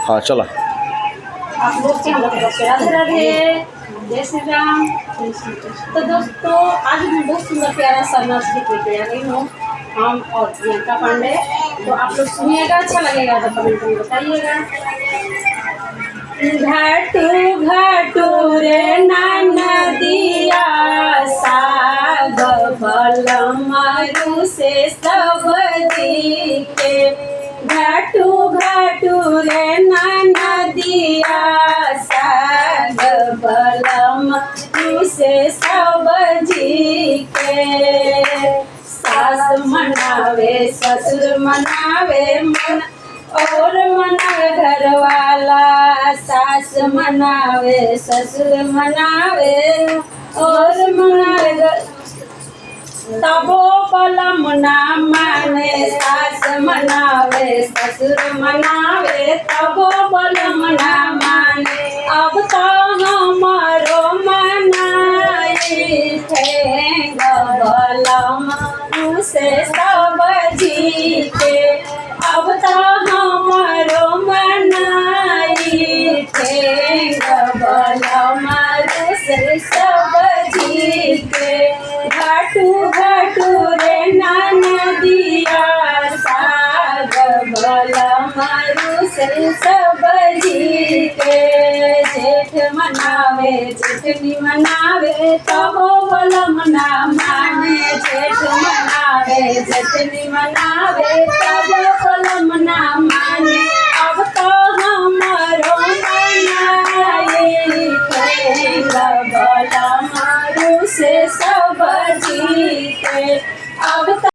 हाँ चला। आप लोग के हम लोग राधे राधे, जय श्री राम। तो दोस्तों आज मैं बहुत सुंदर प्यारा सा नाच लेके आ गई हूँ, हम और प्रियंका पांडे। तो आप लोग सुनिएगा, अच्छा लगेगा तो कमेंट में बताइएगा। घाटू घाटू रे नदिया साग बलमरू से सब दिखे, घाटू घाटू रे नदिया साग बलमरू से सब दिखे। सास मनावे ससुर मनावे मन और मनावे घर वाला, सास मनावे ससुर मनावे और मनावे तबो बलम ना माने, सास मनावे ससुर मनावे तबो बलम ना माने। अब तो हमारो मनाई ठेंग बलम से सब जीते, अब तो हमारो मनाई ठेंग बलम से सब जीते। घाटू घाटू रे नदिया साग बलमरू से सब जीते। जेठ मनावे जेठनी मनावे तबो बलम ना माने, जेठ मनावे जेठनी मनावे तबो बलम ना माने। अब तो हमारो मनाई ठेंग बलमरू से सब जीते, अब